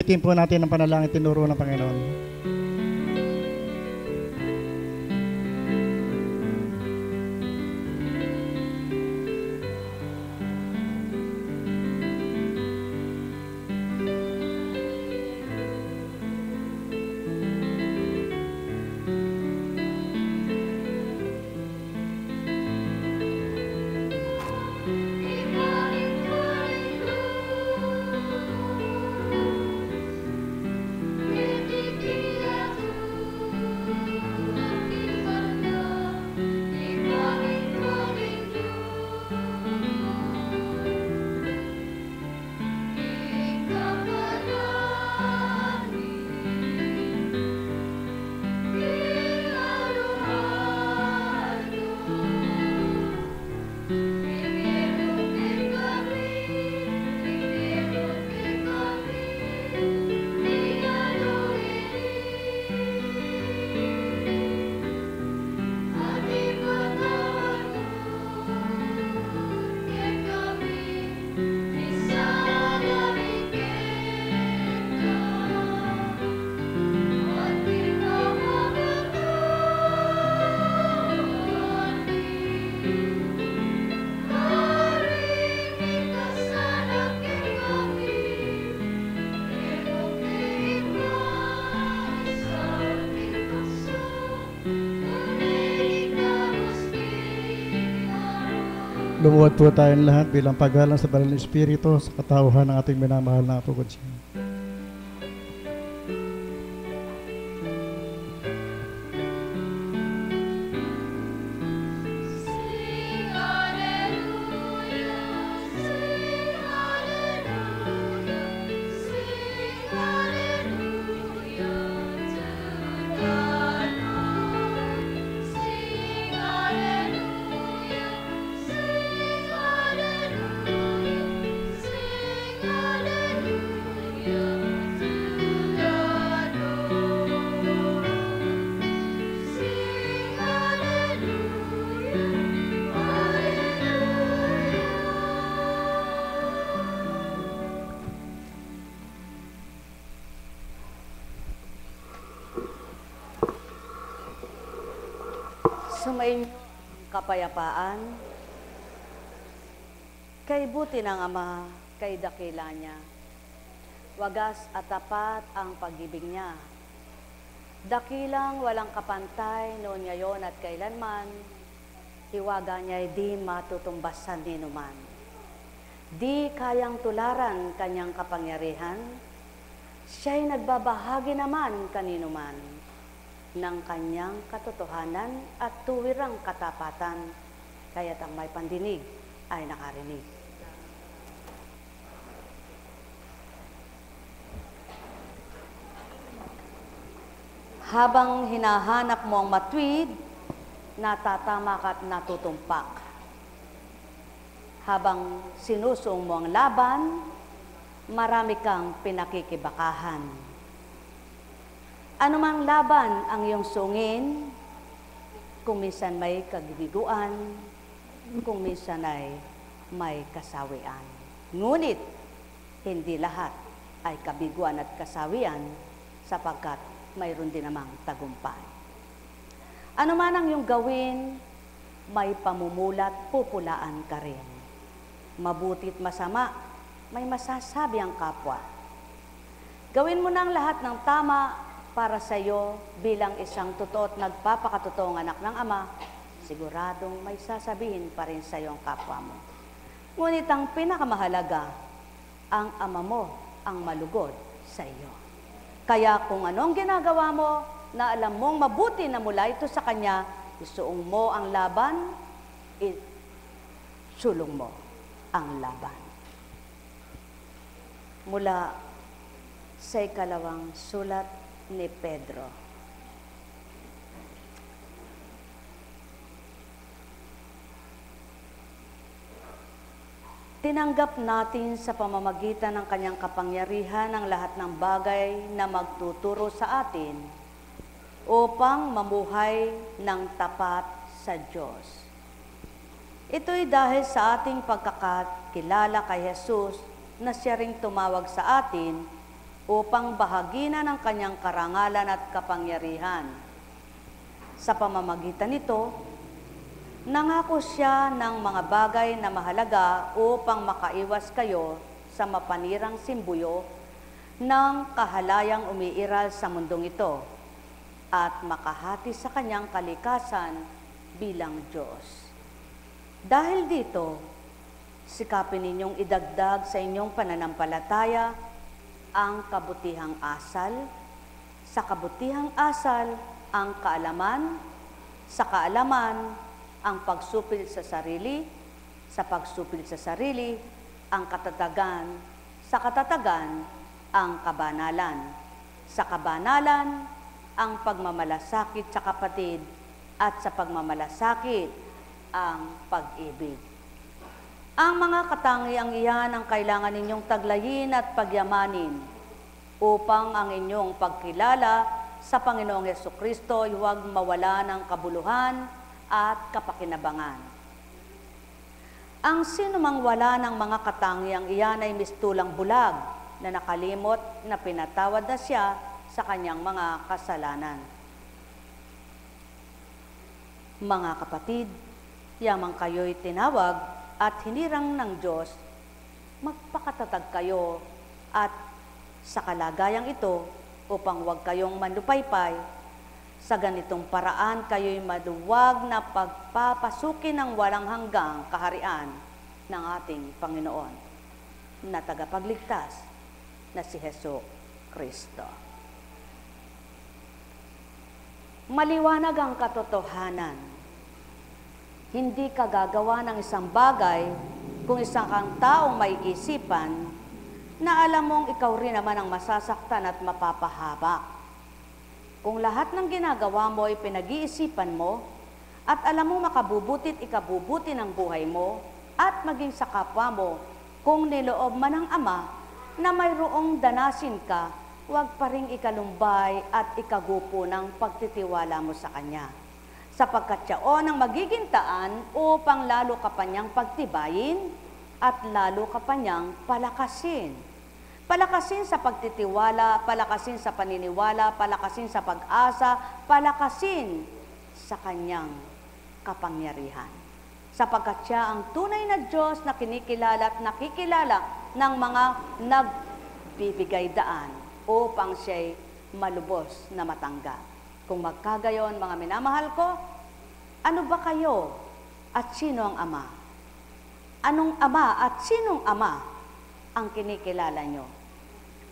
Ulitin po natin ang panalangin tinuro ng Panginoon. Lumuhod po tayong lahat bilang paggalang sa Banal na Espiritu sa katauhan ng ating minamahal na Apo Godsiya. Sumainyo ang kapayapaan, kay buti ng Ama, kay dakila niya. Wagas at tapat ang pag-ibig niya. Dakilang walang kapantay noon ngayon at kailanman, hiwaga niya'y di matutumbasan ni numan. Di kayang tularan kanyang kapangyarihan, siya'y nagbabahagi naman kaninuman ng kanyang katotohanan at tuwirang katapatan, kaya't ang may pandinig ay nakarinig. Habang hinahanap mo ang matuwid, natatamak at natutumpak. Habang sinusuong mo ang laban, marami kang pinakikibakahan. Anumang laban ang iyong sungin, kung minsan may kagibiguan, kung minsan ay may kasawian. Ngunit, hindi lahat ay kabiguan at kasawian sapagkat mayroon din namang tagumpay. Ano man ang iyong gawin, may pamumulat, pupulaan ka rin. Mabuti't masama, may masasabi ang kapwa. Gawin mo na ang lahat ng tama para sa iyo bilang isang totoo at nagpapakatotoong anak ng Ama, siguradong may sasabihin pa rin sa iyo ang kapwa mo. Ngunit ang pinakamahalaga, ang Ama mo ang malugod sa iyo. Kaya kung ano ang ginagawa mo, na alam mong mabuti na mula ito sa Kanya, isuong mo ang laban, sulong mo ang laban. Mula sa ikalawang sulat ni Pedro. Tinanggap natin sa pamamagitan ng kanyang kapangyarihan ang lahat ng bagay na magtuturo sa atin upang mamuhay ng tapat sa Diyos. Ito'y dahil sa ating pagkakakilala kay Jesus na siya ring tumawag sa atin upang bahaginan ng kanyang karangalan at kapangyarihan. Sa pamamagitan nito, nangako siya ng mga bagay na mahalaga upang makaiwas kayo sa mapanirang simbuyo ng kahalayang umiiral sa mundong ito at makahati sa kanyang kalikasan bilang Diyos. Dahil dito, sikapin ninyong idagdag sa inyong pananampalataya ang kabutihang asal, sa kabutihang asal ang kaalaman, sa kaalaman ang pagsupil sa sarili, sa pagsupil sa sarili ang katatagan, sa katatagan ang kabanalan, sa kabanalan ang pagmamalasakit sa kapatid, at sa pagmamalasakit ang pag-ibig. Ang mga katangiang iyan ang kailangan ninyong taglayin at pagyamanin upang ang inyong pagkilala sa Panginoong Hesukristo ay huwag mawala ng kabuluhan at kapakinabangan. Ang sinumang wala ng mga katangiang iyan ay mistulang bulag na nakalimot na pinatawad na siya sa kanyang mga kasalanan. Mga kapatid, yamang kayo'y tinawag at hinirang ng Diyos, magpakatatag kayo at sa kalagayang ito upang huwag kayong manlupaypay. Sa ganitong paraan, kayo'y maluwag na pagpapasukin ng walang hanggang kaharian ng ating Panginoon na tagapagligtas na si Hesukristo. Maliwanag ang katotohanan. Hindi ka gagawa ng isang bagay kung isang kang taong may isipan na alam mong ikaw rin naman ang masasaktan at mapapahamak. Kung lahat ng ginagawa mo ay pinag-iisipan mo at alam mo makabubutit ikabubuti ng buhay mo at maging sa kapwa mo kung niloob man ng Ama na mayroong danasin ka, huwag pa ring ikalumbay at ikagupo ng pagtitiwala mo sa Kanya. Sapagkat siyaon ang magiging daan upang lalo ka pa niyang pagtibayin at lalo ka pa niyang palakasin. Palakasin sa pagtitiwala, palakasin sa paniniwala, palakasin sa pag-asa, palakasin sa Kanyang kapangyarihan. Sapagkat siya ang tunay na Diyos na kinikilala at nakikilala ng mga nagbibigay daan upang siya'y malubos na matanggap. Kung magkagayon, mga minamahal ko, ano ba kayo at sino ang Ama? Anong Ama at sinong Ama ang kinikilala nyo?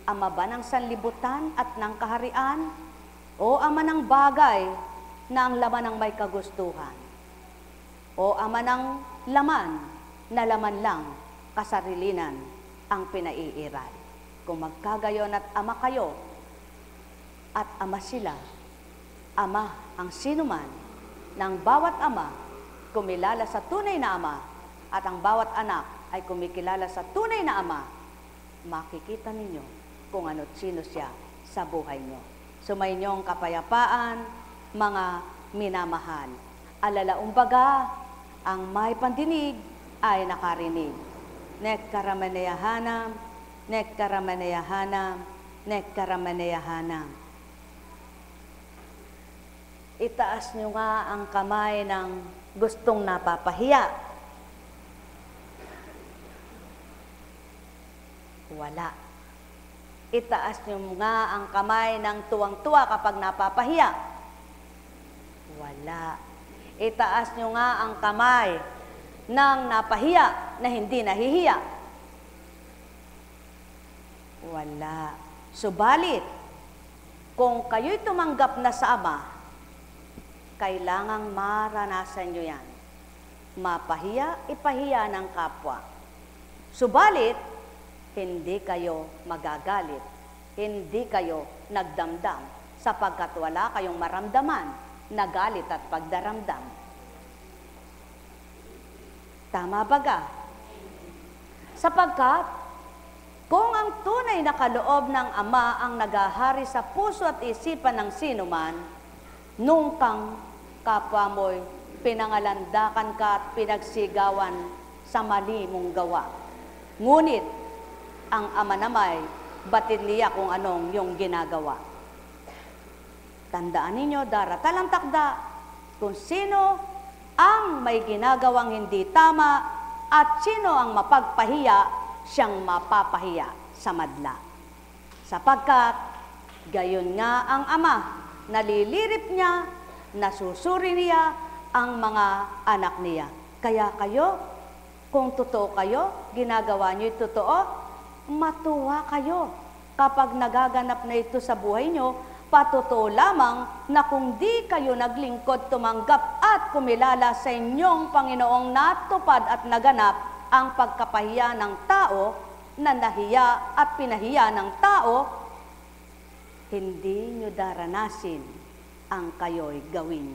Ama ba ng sanlibutan at ng kaharian? O Ama ng bagay na ang laman ng may kagustuhan? O Ama ng laman na laman lang kasarilinan ang pinaiiral? Kung magkagayon at Ama kayo, at Ama sila, Ama ang sinuman ng bawat Ama kumilala sa tunay na Ama, at ang bawat anak ay kumikilala sa tunay na Ama, makikita ninyo kung ano't sino siya sa buhay nyo. Sumayinyong kapayapaan, mga minamahal. Alalaumbaga, ang may pandinig ay nakarinig. Nekkaramaneyahana, nekkaramaneyahana, nekkaramaneyahana. Itaas nyo nga ang kamay ng gustong napapahiya. Wala. Itaas nyo nga ang kamay ng tuwang-tuwa kapag napapahiya. Wala. Itaas nyo nga ang kamay ng napahiya na hindi nahihiya. Wala. Subalit, kung kayo'y tumanggap na sa Ama, kailangang maranasan nyo yan. Mapahiya, ipahiya ng kapwa. Subalit, hindi kayo magagalit. Hindi kayo nagdamdam sapagkat wala kayong maramdaman na galit at pagdaramdam. Tama baga? Sapagkat, kung ang tunay na kaloob ng Ama ang nagahari sa puso at isipan ng sinuman, nung kang kapwa mo'y pinangalandakan ka at pinagsigawan sa mali mong gawa. Ngunit, ang Ama namay batid niya kung anong yung ginagawa. Tandaan ninyo, daratalang takda kung sino ang may ginagawang hindi tama at sino ang mapagpahiya, siyang mapapahiya sa madla. Sapagkat gayon nga ang Ama, nalilirip niya, nasusuri niya ang mga anak niya. Kaya kayo, kung totoo kayo, ginagawa niyo yung totoo, matuwa kayo. Kapag nagaganap na ito sa buhay niyo, patotoo lamang na kung di kayo naglingkod, tumanggap at kumilala sa inyong Panginoong natupad at naganap ang pagkapahiya ng tao, na nahiya at pinahiya ng tao, hindi nyo daranasin ang kayo'y gawin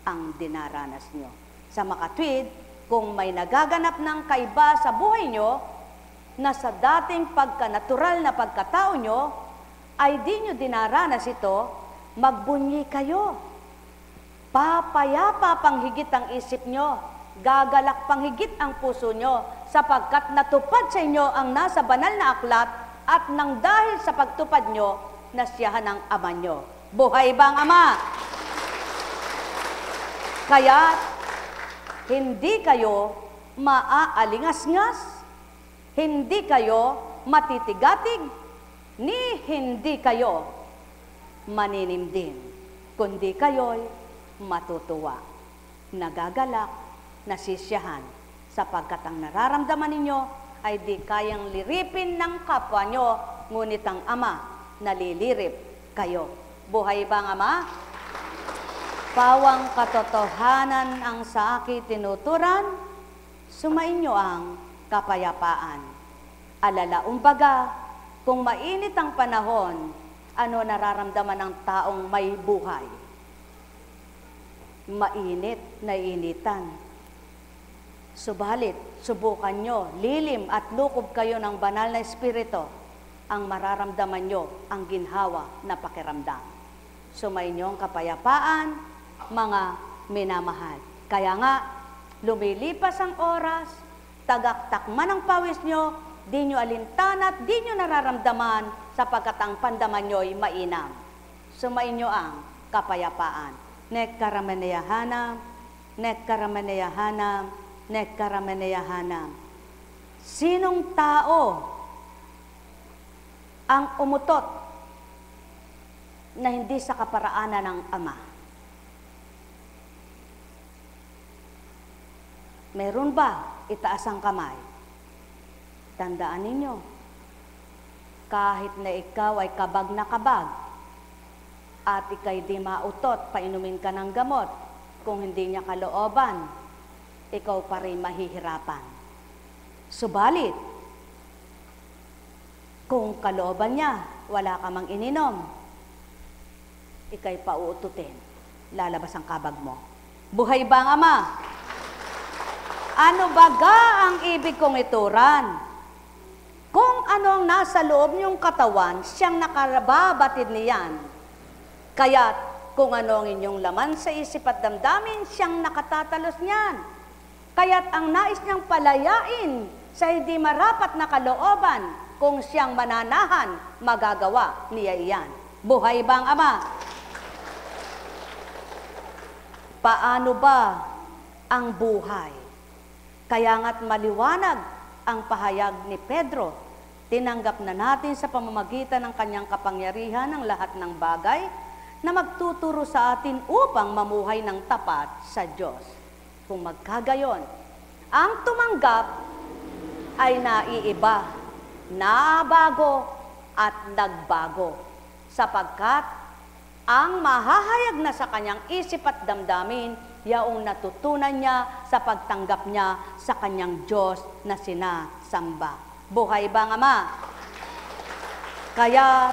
ang dinaranas nyo. Sa makatwid, kung may nagaganap ng kaiba sa buhay nyo, na sa dating pagkanatural na pagkatao nyo, ay di nyo dinaranas ito, magbunyi kayo. Papayapa panghigit ang isip nyo, gagalak panghigit ang puso nyo, sapagkat natupad sa inyo ang nasa banal na aklat, at nang dahil sa pagtupad nyo, nasiyahan ang Ama nyo. Buhay ba ang Ama? Kaya, hindi kayo maaalingas-ngas, hindi kayo matitigatig, ni hindi kayo maninimdim, kundi kayo'y matutuwa, nagagalak, nasisiyahan, sapagkat ang nararamdaman ninyo ay di kayang liripin ng kapwa nyo, ngunit ang Ama nalilirip kayo. Buhay ba ang Ama? Pawang katotohanan ang sa akin tinuturan, sumainyo ang kapayapaan. Alala, umbaga, kung mainit ang panahon, ano nararamdaman ng taong may buhay? Mainit, naiinitan. Subalit, subukan nyo, lilim at lukob kayo ng banal na espiritu, ang mararamdaman nyo ang ginhawa na pakiramdam. Sumainyo ang kapayapaan, mga minamahal. Kaya nga, lumilipas ang oras, tagaktak man ang pawis nyo, di nyo alintana at di nyo nararamdaman sapagkat ang pandaman nyo'y mainam. Sumainyo ang kapayapaan. Nekkarameneyahanam, nekkarameneyahanam, nekkarameneyahanam. Sinong tao ang umutot na hindi sa kaparaanan ng Ama? Meron ba? Itaas ang kamay. Tandaan ninyo, kahit na ikaw ay kabag na kabag, at ikay di mautot, painumin ka ng gamot, kung hindi niya kalooban, ikaw pa rin mahihirapan. Subalit, kung kalooban niya, wala ka mang ininom, ikay pauututin, lalabas ang kabag mo. Buhay ba ang Ama? Ano baga ang ibig kong ituran? Kung anong nasa loob niyong katawan, siyang nakarababatid niyan. Kaya't kung ano ang inyong laman sa isip at damdamin, siyang nakatatalos niyan. Kaya't ang nais niyang palayain sa hindi marapat na kalooban, kung siyang mananahan, magagawa niya iyan. Buhay ba ang Ama? Paano ba ang buhay? Kaya nga't maliwanag ang pahayag ni Pedro. Tinanggap na natin sa pamamagitan ng kanyang kapangyarihan ang lahat ng bagay na magtuturo sa atin upang mamuhay ng tapat sa Diyos. Kung magkagayon, ang tumanggap ay naiiba, nabago at nagbago, sapagkat ang mahahayag na sa kanyang isip at damdamin, yaong natutunan niya sa pagtanggap niya sa kanyang Diyos na sinasamba. Buhay ba ang Ama? Kaya,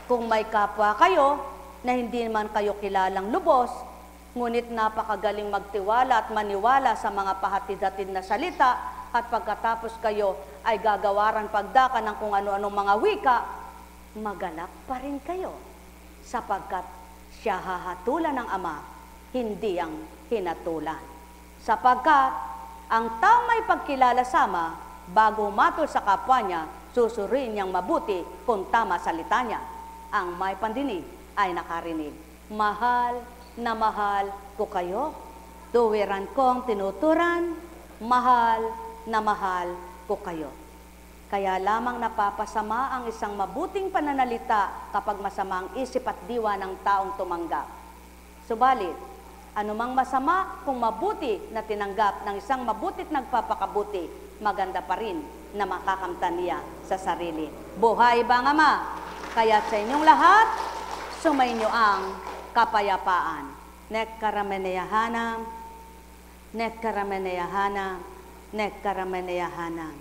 kung may kapwa kayo na hindi naman kayo kilalang lubos, ngunit napakagaling magtiwala at maniwala sa mga pahatid-hatid na salita, at pagkatapos kayo ay gagawaran pagdaka ng kung ano-anong mga wika, magalak pa rin kayo, sapagkat siya hahatulan ng Ama, hindi ang hinatulan. Sapagkat ang taong may pagkilala sa Ama, bago matol sa kapwa niya, susuriin niyang mabuti kung tama salita niya. Ang may pandinig ay nakarinig. Mahal na mahal ko kayo. Tuwiran kong tinuturan, mahal na mahal ko kayo. Kaya lamang napapasama ang isang mabuting pananalita kapag masama ang isip at diwa ng taong tumanggap. Subalit, anumang masama kung mabuti na tinanggap ng isang mabutit nagpapakabuti, maganda pa rin na makakamtan niya sa sarili. Buhay ba ang Ama? Kaya sa inyong lahat, sumainyo ang kapayapaan. Nekkarameneyahanam, nekkarameneyahanam, nekkarameneyahanam.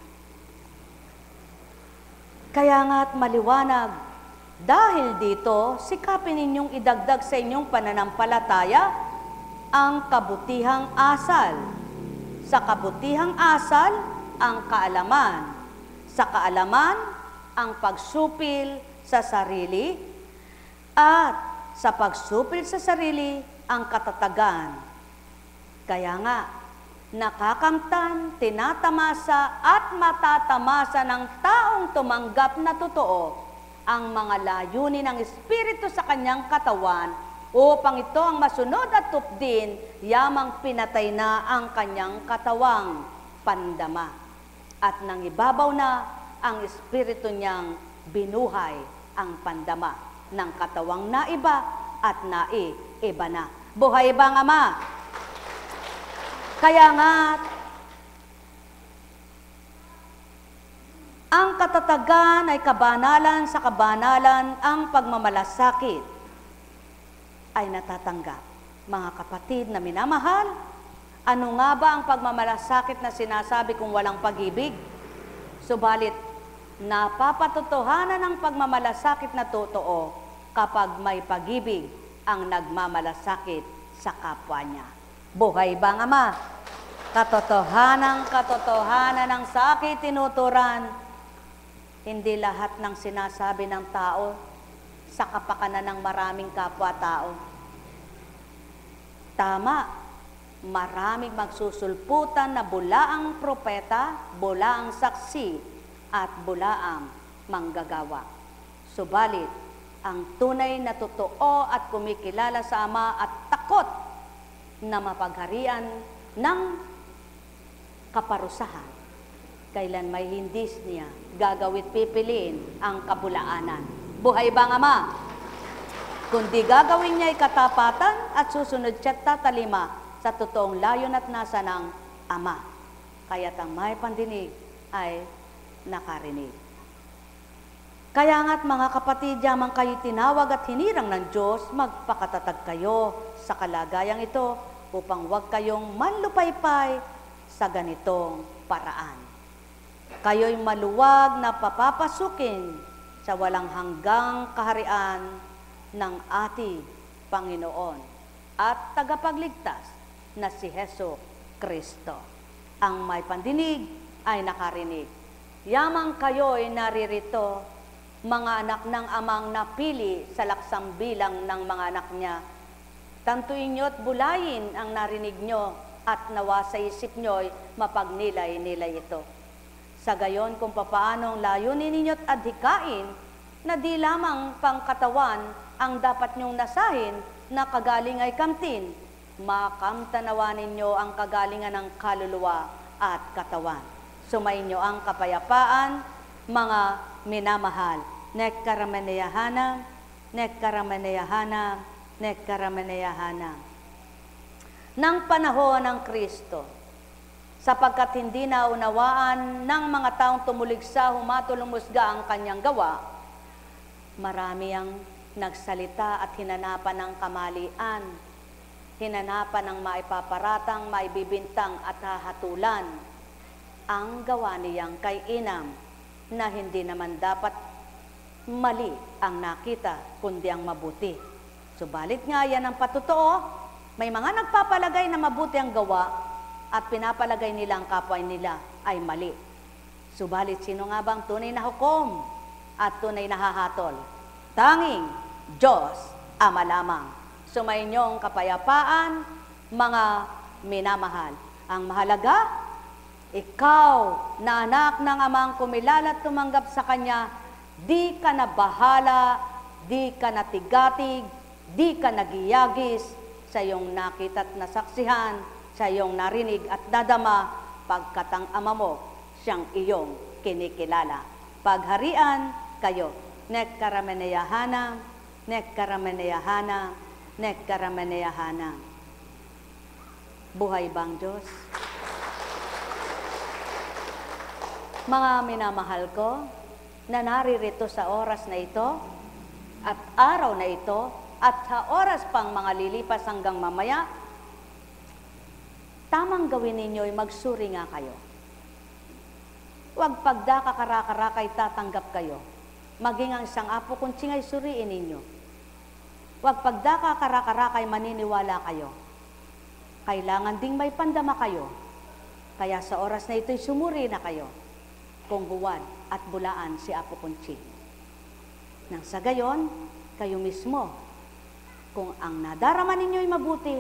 Kaya nga't maliwanag, dahil dito, sikapin ninyong idagdag sa inyong pananampalataya ang kabutihang asal. Sa kabutihang asal, ang kaalaman. Sa kaalaman, ang pagsupil sa sarili. At sa pagsupil sa sarili, ang katatagan. Kaya nga, nakakamtan, tinatamasa at matatamasa ng taong tumanggap na totoo ang mga layunin ng Espiritu sa kanyang katawan upang ito ang masunod at tupdin, yamang pinatay na ang kanyang katawang pandama. At nang ibabaw na ang Espiritu niyang binuhay ang pandama ng katawang naiba at naiiba na. Buhay ba ang Ama? Kaya nga, ang katatagan ay kabanalan sa kabanalan, ang pagmamalasakit ay natatanggap. Mga kapatid na minamahal, ano nga ba ang pagmamalasakit na sinasabi kung walang pag-ibig? Subalit, napapatotohanan ang pagmamalasakit na totoo kapag may pag-ibig ang nagmamalasakit sa kapwa niya. Buhay ba ang Ama? Katotohanan ng sa akin tinuturan, hindi lahat ng sinasabi ng tao sa kapakanan ng maraming kapwa-tao. Tama, maraming magsusulputan na bulaang propeta, bulaang saksi, at bulaang manggagawa. Subalit, ang tunay na totoo at kumikilala sa Ama at takot na mapagharian ng kaparusahan, kailan may hindi niya gagawit pipiliin ang kabulaanan. Buhay ba ang Ama? Kundi gagawin niya ay katapatan at susunod siya't tatalima sa totoong layon at nasa ng Ama. Kaya't ang may pandinig ay nakarinig. Kaya nga't mga kapatid, yamang kayo tinawag at hinirang ng Diyos, magpakatatag kayo sa kalagayang ito upang huwag kayong manlupaypay sa ganitong paraan. Kayo'y maluwag na papapasukin sa walang hanggang kaharian ng ating Panginoon at tagapagligtas na si Heso Kristo. Ang may pandinig ay nakarinig. Yamang kayo'y naririto, mga anak ng Amang napili sa laksang bilang ng mga anak niya. Tantuin nyo at bulayin ang narinig nyo at nawa sa isip nyo'y mapagnilay-nilay ito. Sa gayon kung papaanong layunin ninyo't adhikain na di lamang pangkatawan ang dapat nyong nasahin na kagaling ay kamtin, makamtanawa ninyo ang kagalingan ng kaluluwa at katawan. Sumainyo ang kapayapaan, mga minamahal. Nekkarameneyahanam, nekkarameneyahanam, nekkarameneyahanam. Nang panahon ng Kristo, sapagkat hindi naunawaan ng mga taong tumuligsa, humatulumusga ang kanyang gawa, marami ang nagsalita at hinanapan ng kamalian, hinanapan ng maipaparatang, maibibintang at hahatulan ang gawa niyang kay Inam, na hindi naman dapat mali ang nakita, kundi ang mabuti. Subalit nga yan ang patotoo, may mga nagpapalagay na mabuti ang gawa at pinapalagay nila ang kapwa nila ay mali. Subalit sino nga bang tunay na hukom at tunay na hahatol? Tanging Diyos Ama lamang. Sumainyong kapayapaan, mga minamahal. Ang mahalaga, Ikaw na anak ng amang kumilala at tumanggap sa Kanya, di ka na bahala, di ka na tigatig, di ka nagiyagis sa iyong nakita at nasaksihan, sa iyong narinig at dadama, pagkat ang ama mo, siyang iyong kinikilala. Pagharian kayo, nekkarameneyahana, nekkarameneyahana, nekkarameneyahana. Buhay bang Diyos? Mga minamahal ko, na naririto sa oras na ito, at araw na ito, at sa oras pang mga lilipas hanggang mamaya, tamang gawin ninyo ay magsuri nga kayo. Huwag pagdakakarakay tatanggap kayo. Maging ang isang apo kung singay suriin ninyo. Huwag pagdakakarakay maniniwala kayo. Kailangan ding may pandama kayo. Kaya sa oras na ito'y sumuri na kayo kung huwad at bulaan si Apo Kunchi. Nang sa gayon, kayo mismo, kung ang nadarama ninyo'y mabuti,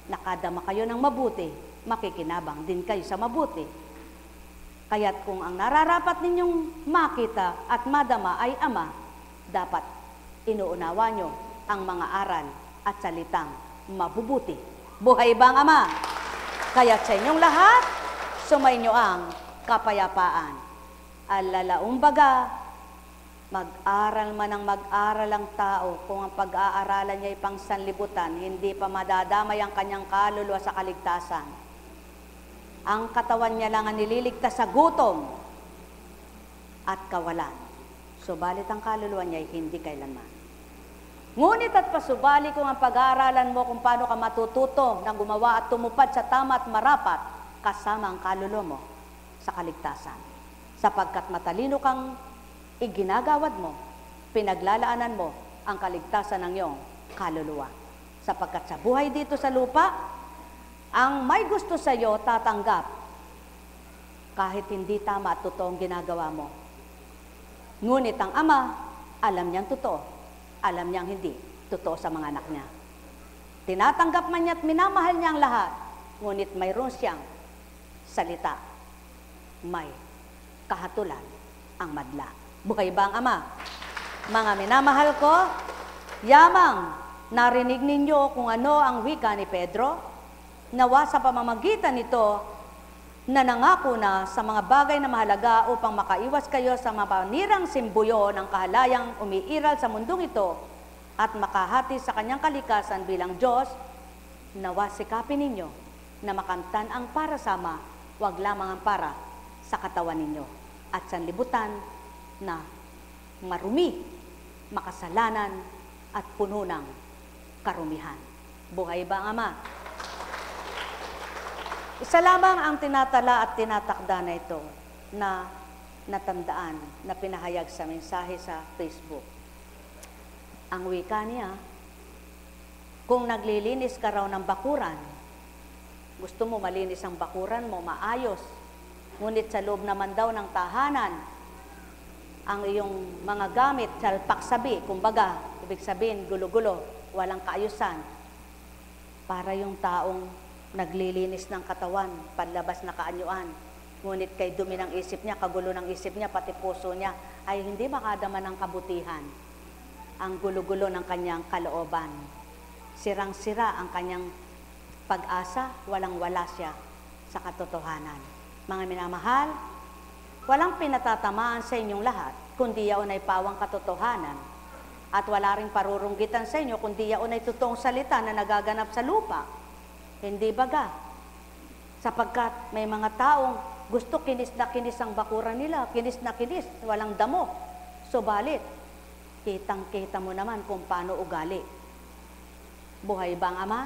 nakadama kayo ng mabuti, makikinabang din kayo sa mabuti. Kaya't kung ang nararapat ninyong makita at madama ay Ama, dapat inuunawa nyo ang mga aral at salitang mabubuti. Buhay bang Ama? Kaya't sa inyong lahat, sumainyo ang kapayapaan. Alalaong baga, mag-aral man ang mag-aral ang tao, kung ang pag-aaralan niya ay pangsanlibutan, hindi pa madadamay ang kanyang kaluluwa sa kaligtasan. Ang katawan niya lang ang nililigtas sa gutom at kawalan. Subalit ang kaluluwa niya ay hindi kailanman. Ngunit at pasubali kung ang pag-aaralan mo kung paano ka matututo ng gumawa at tumupad sa tama at marapat kasama ang kaluluwa mo sa kaligtasan. Sapagkat matalino kang iginagawad mo, pinaglalaanan mo ang kaligtasan ng iyong kaluluwa. Sapagkat sa buhay dito sa lupa, ang may gusto sa iyo tatanggap kahit hindi tama at totoong ginagawa mo. Ngunit ang Ama, alam niyang totoo, alam niyang hindi totoo sa mga anak niya. Tinatanggap man niya at minamahal niya ang lahat, ngunit mayroon siyang salita. May kahatulan ang madla. Buhay ba ang Ama? Mga minamahal ko, yamang narinig ninyo kung ano ang wika ni Pedro. Nawa sa pamamagitan nito, nanangako na sa mga bagay na mahalaga upang makaiwas kayo sa mapanirang simbuyo ng kahalayang umiiral sa mundong ito at makahati sa kanyang kalikasan bilang Diyos. Nawa sikapin ninyo na makamtan ang para sama, wag lamang ang para sa katawan ninyo at sanlibutan na marumi, makasalanan at puno ng karumihan. Buhay ba ang Ama? Isa lamang ang tinatala at tinatakda na ito na natandaan, na pinahayag sa mensahe sa Facebook. Ang wika niya, kung naglilinis ka raw ng bakuran, gusto mo malinis ang bakuran mo, maayos, ngunit sa loob naman daw ng tahanan, ang iyong mga gamit, salpak-sabi, kumbaga, ibig sabihin, gulo-gulo, walang kaayusan, para yung taong naglilinis ng katawan, panlabas na kaanyuan, ngunit kay dumi ng isip niya, kagulo ng isip niya, pati puso niya, ay hindi makadama ng kabutihan. Ang gulo-gulo ng kanyang kalooban. Sirang-sira ang kanyang pag-asa, walang-wala siya sa katotohanan. Mga minamahal, walang pinatatamaan sa inyong lahat, kundi yaon ay pawang katotohanan. At wala ring parurunggitan sa inyo, kundi yaon ay totoong salita na nagaganap sa lupa. Hindi baga, sapagkat may mga taong gusto kinis na kinis ang bakuran nila, kinis na kinis, walang damo. Subalit, kitang-kita mo naman kung paano ugali. Buhay bang Ama?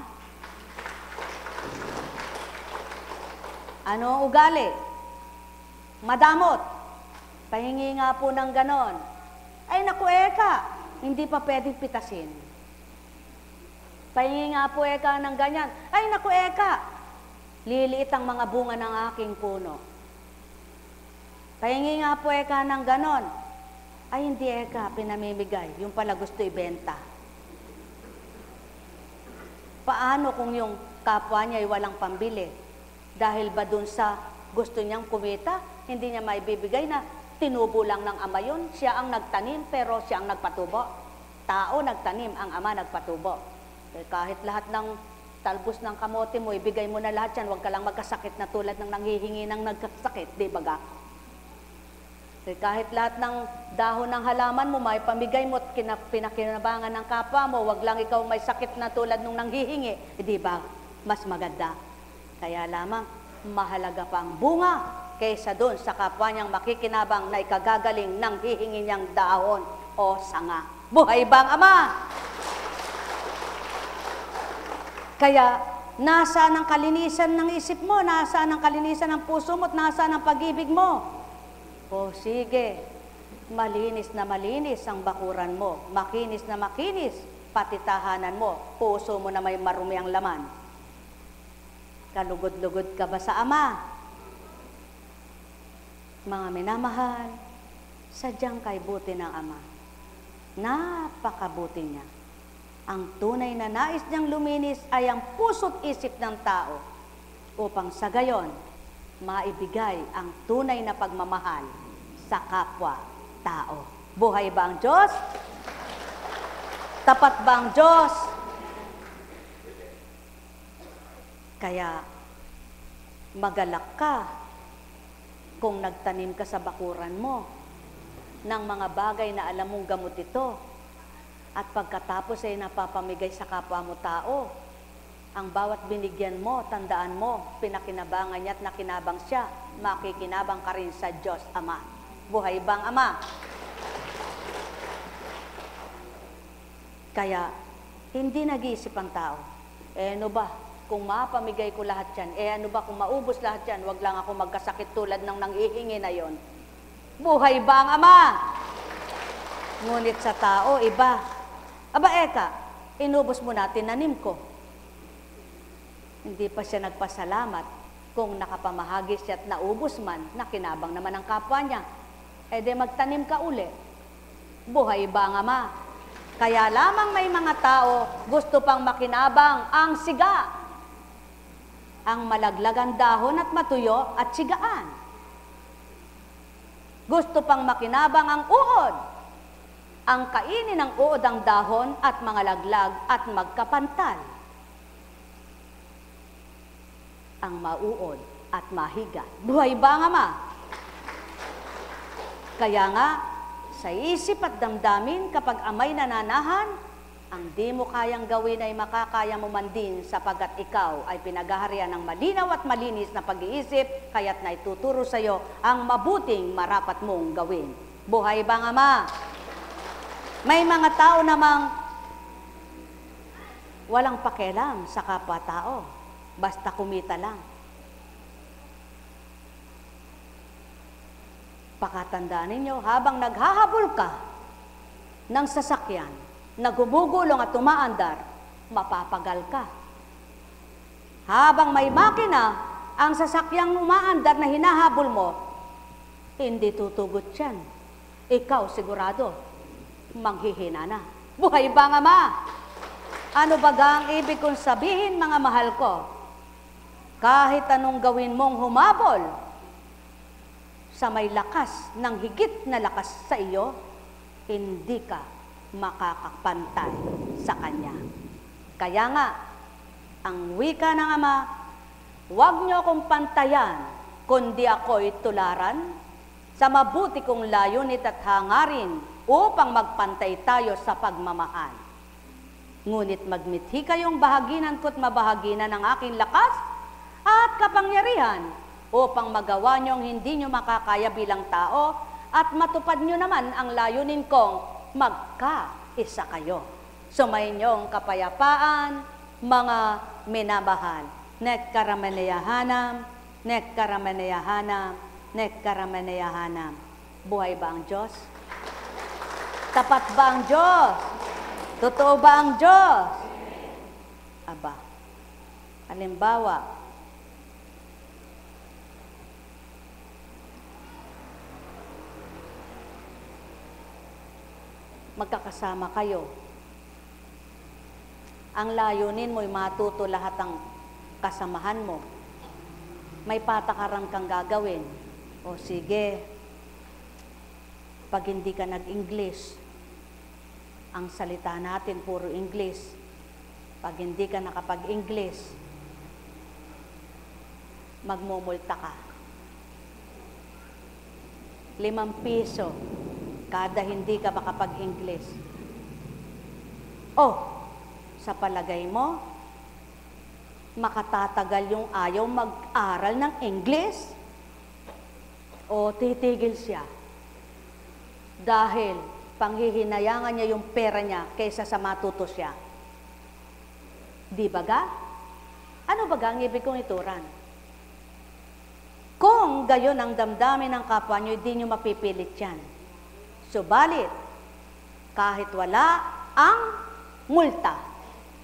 Ano ang ugali? Madamot. Pahingi nga po ng ganon. Ay naku eka, hindi pa pwedeng pitasin. Pahingi nga po eka ng ganyan. Ay naku eka, liliit ang mga bunga ng aking puno. Pahingi nga po eka ng ganon. Ay hindi eka, pinamimigay. Yung pala gusto ibenta. Paano kung yung kapwa niya ay walang pambili? Dahil ba dun sa Gusto niyang kumita, hindi niya maibibigay na tinubo lang ng ama yun. Siya ang nagtanim, pero siya ang nagpatubo. Tao nagtanim, ang ama nagpatubo. Kahit lahat ng talbos ng kamote mo, ibigay mo na lahat yan, huwag ka lang magkasakit na tulad ng nanghihingi ng nagkasakit, di ba ga? Kahit lahat ng dahon ng halaman mo, may pamigay mo at pinakinabangan ng kapwa mo, wag lang ikaw may sakit na tulad nung nanghihingi, di ba? Mas maganda. Kaya lamang, mahalaga pa ang bunga kaysa doon sa kapwa niyang makikinabang na ikagagaling ng hihingi niyang dahon o sanga. Buhay bang Ama? Kaya, nasaan ang kalinisan ng isip mo? Nasaan ang kalinisan ng puso mo? At nasaan ang pag-ibig mo? O sige, malinis na malinis ang bakuran mo. Makinis na makinis, pati tahanan mo. Puso mo na may marumi ang laman. Kalugod-lugod ka ba sa Ama? Mga minamahal, sadyang kay buti ng Ama. Napakabuti niya. Ang tunay na nais niyang luminis ay ang puso't isip ng tao upang sa gayon, maibigay ang tunay na pagmamahal sa kapwa-tao. Buhay ba ang Diyos? Tapat ba ang Diyos? Kaya, magalak ka kung nagtanim ka sa bakuran mo ng mga bagay na alam mong gamot ito. At pagkatapos ay napapamigay sa kapwa mo tao. Ang bawat binigyan mo, tandaan mo, pinakinabangan niya at nakinabang siya, makikinabang ka rin sa Diyos Ama. Buhay bang Ama? Kaya, hindi nag-iisip ang tao. Ano ba, kung mapamigay ko lahat yan, ano ba, kung maubos lahat yan, wag lang ako magkasakit tulad ng nanghihingi na yon. Buhay bang Ama? Ngunit sa tao, iba. Aba eka, inubos mo na, tinanim ko. Hindi pa siya nagpasalamat kung nakapamahagi siya at naubos man, nakinabang naman ang kapwa niya. De magtanim ka uli. Buhay ba ang Ama? Kaya lamang may mga tao gusto pang makinabang ang siga. Ang malaglagan dahon at matuyo at sigaan. Gusto pang makinabang ang uod. Ang kainin ng uod ang dahon at mga laglag at magkapantal. Ang mauod at mahiga. Buhay ba ang Ama? Kaya nga, sa isip at damdamin, kapag amay nananahan, ang di mo kayang gawin ay makakaya mo man din sapagat ikaw ay pinaghaharian ng malinaw at malinis na pag-iisip, kaya't naituturo sa iyo ang mabuting marapat mong gawin. Buhay ba ang Ama? May mga tao namang walang pakialam sa kapwa-tao, basta kumita lang. Pakatandaan ninyo, habang naghahabol ka ng sasakyan, nagumugulong at tumaandar, mapapagal ka. Habang may makina, ang sasakyang umaandar na hinahabol mo, hindi tutugot yan. Ikaw sigurado, manghihina na. Buhay ba ang Ama? Ano ba ang ibig kong sabihin, mga mahal ko? Kahit anong gawin mong humabol sa may lakas ng higit na lakas sa iyo, hindi ka makakapantay sa Kanya. Kaya nga, ang wika ng Ama, huwag niyo akong pantayan, kundi ako'y tularan sa mabuti kong layunit at hangarin upang magpantay tayo sa pagmamahal. Ngunit magmithi kayong bahaginan ko't mabahaginan ng aking lakas at kapangyarihan upang magawa niyong hindi niyo makakaya bilang tao at matupad niyo naman ang layunin kong magkaisa kayo. Sumayin niyong kapayapaan, mga minamahal. Nekkaramaneyahanam, nekkaramaneyahanam, nekkaramaneyahanam. Buhay ba ang Diyos? Tapat ba ang Diyos? Totoo ba ang Diyos? Aba, halimbawa, magkakasama kayo. Ang layunin mo'y matuto lahat ang kasamahan mo. may patakaran kang gagawin. O sige, pag hindi ka nag-English, ang salita natin puro English. Pag hindi ka nakapag-English, magmumulta ka. 5 piso kada hindi ka makapag-English. Oh, sa palagay mo, makatatagal yung ayaw mag-aral ng English? O titigil siya? Dahil panghihinayangan niya yung pera niya kaysa sa matuto siya. Di ba ga? Ano ba ga ang ibig kong ituran? Kung gayon ang damdamin ng kapwa nyo, hindi nyo mapipilit yan. Subalit, kahit wala ang multa,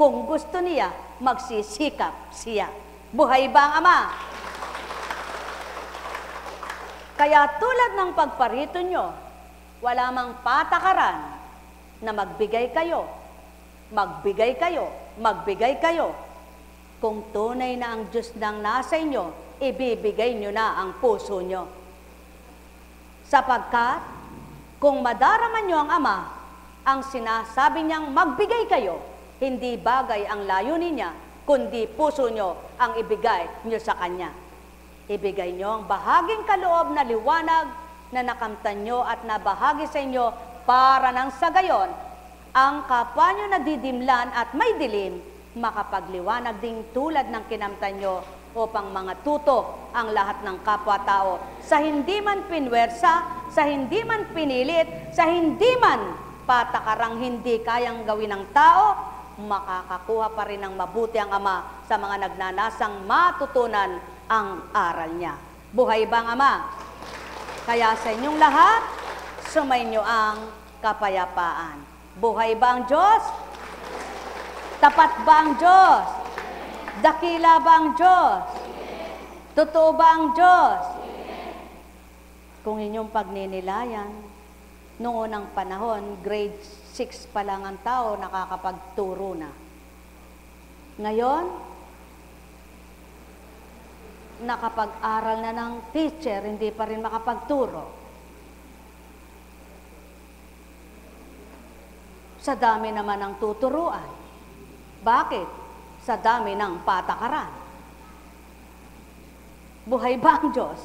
kung gusto niya, magsisikap siya. Buhay ba ang Ama? Kaya tulad ng pagparito nyo, wala mang patakaran na magbigay kayo, magbigay kayo, magbigay kayo. Kung tunay na ang Diyos nang nasa inyo, ibibigay nyo na ang puso nyo. Sapagkat, kung madarama nyo ang Ama, ang sinasabi niyang magbigay kayo, hindi bagay ang layunin niya, kundi puso nyo ang ibigay nyo sa Kanya. Ibigay nyo ang bahaging kaloob na liwanag na nakamtan nyo at nabahagi sa inyo para nang sa gayon, ang kapwa nyo nadidimlan at may dilim, makapagliwanag ding tulad ng kinamtan nyo upang mga tuto ang lahat ng kapwa-tao sa hindi man pinwersa, sa hindi man pinilit, sa hindi man patakarang hindi kayang gawin ng tao, makakakuha pa rin ng mabuti ang Ama sa mga nagnanasang matutunan ang aral niya. Buhay ba ang Ama? Kaya sa inyong lahat, sumainyo ang kapayapaan. Buhay ba ang Diyos? Tapat ba ang Diyos? Dakila ba ang Diyos? Totoo ba ang Diyos? Kung inyong pagninilayan, noong unang panahon, grade 6 pa lang ang tao nakakapagturo na. Ngayon, nakapag-aral na ng teacher, hindi pa rin makapagturo. Sa dami naman ng tuturuan. Bakit? Sa dami ng patakaran. Buhay ba ang Diyos?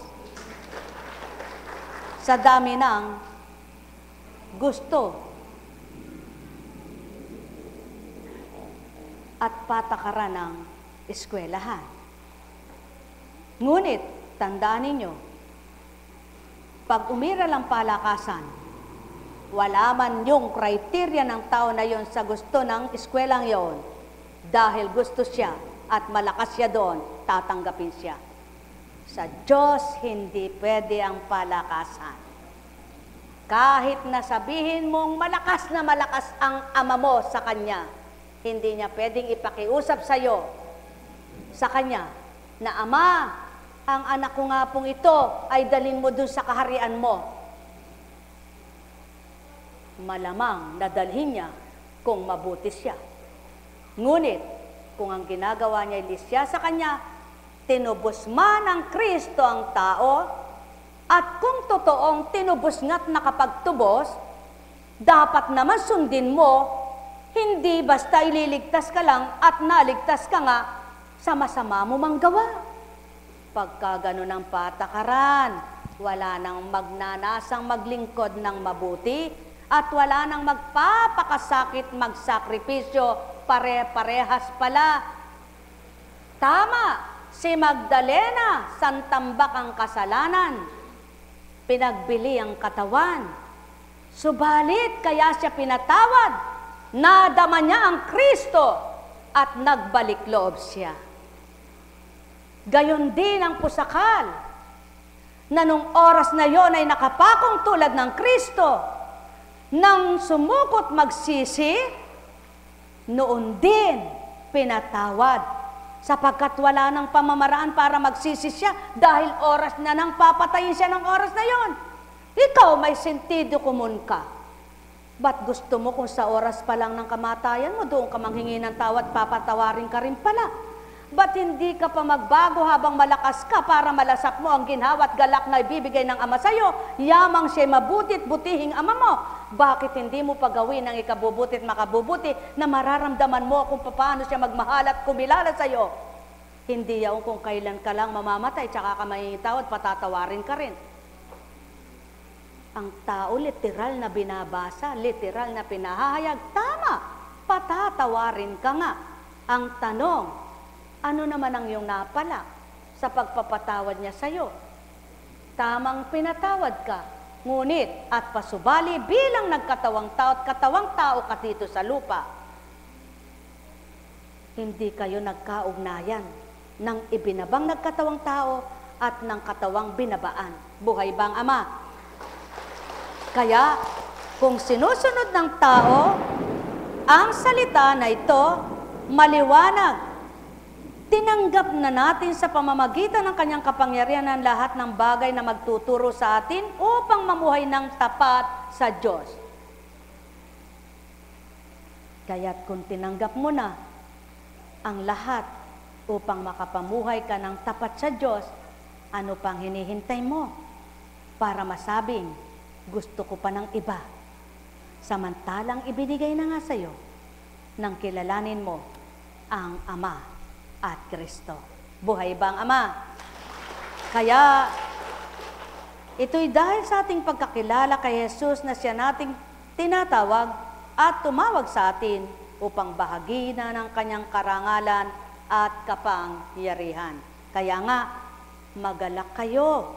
Sa dami ng gusto at patakaran ng eskwelahan. Ngunit, tandaan ninyo, pag umiral ang palakasan, wala man yung kriteria ng tao na yon sa gusto ng eskwelang yon, dahil gusto siya at malakas siya doon, tatanggapin siya. Sa Diyos, hindi pwede ang palakasan. Kahit na sabihin mong malakas na malakas ang Ama mo sa Kanya, hindi niya pwedeng ipakiusap sa Kanya, na Ama, ang anak ko nga pong ito ay dalhin mo doon sa kaharian mo. Malamang nadalhin niya kung mabuti siya. Ngunit, kung ang ginagawa niya ay lisya sa Kanya, tinubos man ng Kristo ang tao, at kung totoong tinubos nga't nakapagtubos, dapat naman sundin mo, hindi basta ililigtas ka lang at naligtas ka nga sa masama mo mang gawa. Pagka ganun ang patakaran, wala nang magnanasang maglingkod ng mabuti, at wala nang magpapakasakit, magsakripisyo, pare-parehas pala. Tama, si Magdalena, santambak ang kasalanan, pinagbili ang katawan. Subalit, kaya siya pinatawad, nadama niya ang Kristo at nagbalik loob siya. Gayon din ang pusakal, na nung oras na yon ay nakapakong tulad ng Kristo, nang sumukot magsisi, noon din pinatawad, sapagkat wala nang pamamaraan para magsisi siya dahil oras na nang papatayin siya ng oras na yon. Ikaw may sentido kumun ka. Ba't gusto mo kung sa oras pa lang ng kamatayan mo, doon ka manghingi ng tawad, papatawarin ka rin pala? Ba't hindi ka pa magbago habang malakas ka para malasap mo ang ginhawa at galak na ibibigay ng Ama sa'yo? Yamang siya'y mabutit, butihing Ama mo. Bakit hindi mo pagawin ang ikabubutit makabubuti na mararamdaman mo kung paano siya magmahal at kumilala sa'yo? Hindi yaon kung kailan ka lang mamamatay, tsaka ka mahihitawad, patatawarin ka rin. Ang tao literal na binabasa, literal na pinahahayag, tama, patatawarin ka nga. Ang tanong, ano naman ang iyong napala sa pagpapatawad niya sa'yo? Tamang pinatawad ka, ngunit at pasubali bilang nagkatawang tao at katawang tao ka dito sa lupa. Hindi kayo nagkaugnayan ng ibinabang nagkatawang tao at ng katawang binabaan. Buhay bang Ama? Kaya, kung sinusunod ng tao ang salita na ito, maliwanag, tinanggap na natin sa pamamagitan ng kanyang kapangyarihan ang lahat ng bagay na magtuturo sa atin upang mamuhay ng tapat sa Diyos. Kaya't kung tinanggap mo na ang lahat upang makapamuhay ka ng tapat sa Diyos, ano pang hinihintay mo para masabing, gusto ko pa ng iba, samantalang ibinigay na nga sa'yo nang kilalanin mo ang Ama at Kristo. Buhay bang Ama? Kaya, ito'y dahil sa ating pagkakilala kay Jesus na siya nating tinatawag at tumawag sa atin upang bahagina ng kanyang karangalan at kapangyarihan. Kaya nga, magalak kayo,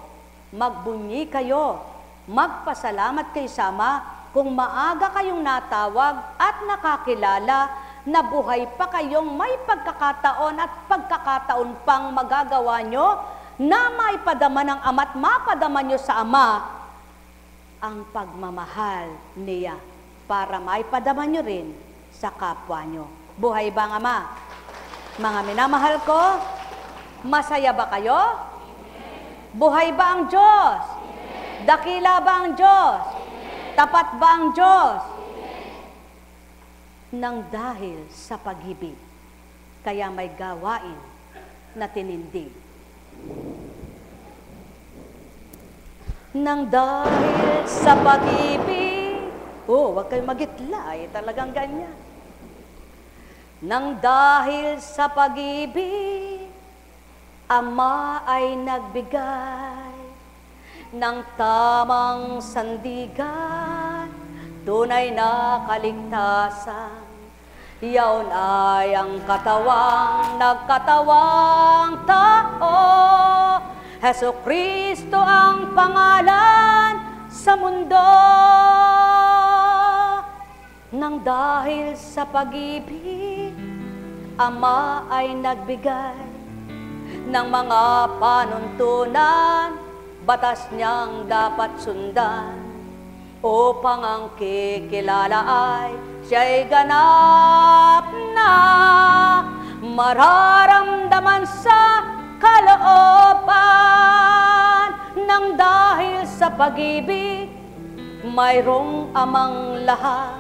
magbunyi kayo, magpasalamat kay Ama kung maaga kayong natawag at nakakilala na buhay pa kayong may pagkakataon at pagkakataon pang magagawa nyo na maipadama ng Ama at mapadama nyo sa Ama ang pagmamahal niya para maipadama nyo rin sa kapwa nyo. Buhay bang Ama? Mga minamahal ko, masaya ba kayo? Buhay ba ang Diyos? Dakila ba ang Diyos? Tapat ba ang Diyos? Nang dahil sa pag-ibig, kaya may gawain na tinindig. Nang dahil sa pag-ibig, wag kayong magitla, talagang ganyan. Nang dahil sa pag-ibig, Ama ay nagbigay ng tamang sandigan, tunay na kaligtasan. Yaon ay ang katawang nagkatawang tao. Jesucristo ang pangalan sa mundo. Nang dahil sa pag-ibig, Ama ay nagbigay ng mga panuntunan, batas niyang dapat sundan, upang ang kikilala ay siya'y ganap na mararamdaman sa kalooban. Nang dahil sa pag-ibig, mayroong Amang lahat,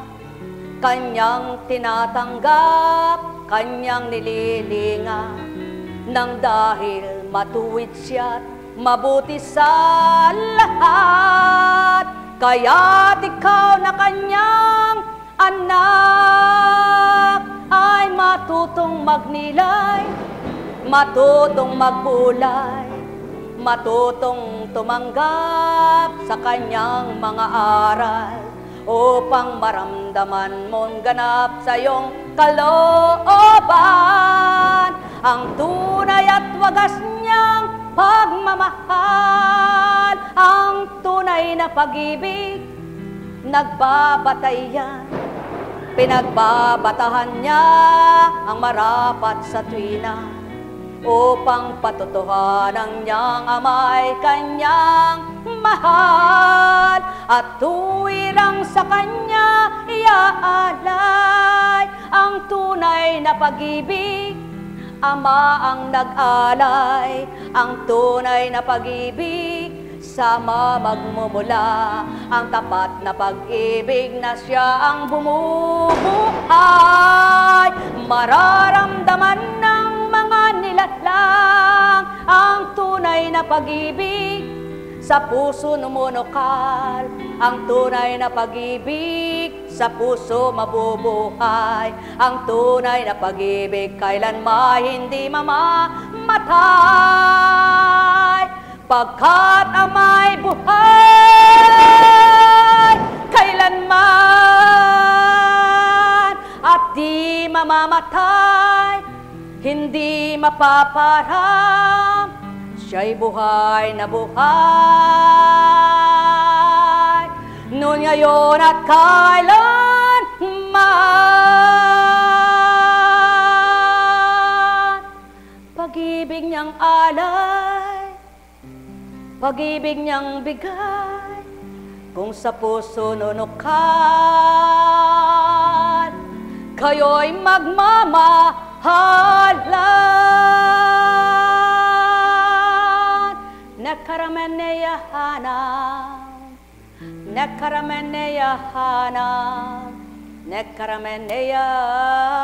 kanyang tinatanggap, kanyang nililinga. Nang dahil matuwid siya't mabuti sa lahat, kaya't ikaw na kanyang anak ay matutong magnilay, matutong magbulay, matutong tumanggap sa kanyang mga aral, upang maramdaman mong ganap sa iyong kalooban ang tunay at wagas niyang pagmamahal. Ang tunay na pag-ibig, nagbabantay yan, pinagbabatahan niya ang marapat sa tuwina, upang patutuhanan niyang Ama'y kanyang mahal, at tuwirang sa kanya iaalay ang tunay na pag-ibig. Ama ang nag-alay, ang tunay na pag-ibig, sama magmumula, ang tapat na pag-ibig na siya ang bumubuhay. Mararamdaman ng mga pag-ibig sa puso numunukal. Ang tunay na pag-ibig sa puso mabubuhay. Ang tunay na pag-ibig kailanman hindi mamamatay. Pagkat ang may buhay kailanman at di mamamatay, hindi mapaparang, siya'y buhay na buhay, noon, ngayon at kailanman. Pag-ibig niyang alay, pag-ibig niyang bigay, kung sa puso nunukan, kayo'y magmamahalan. Nekarameneyahanam, nekarameneyahanam, nekarameneyahanam.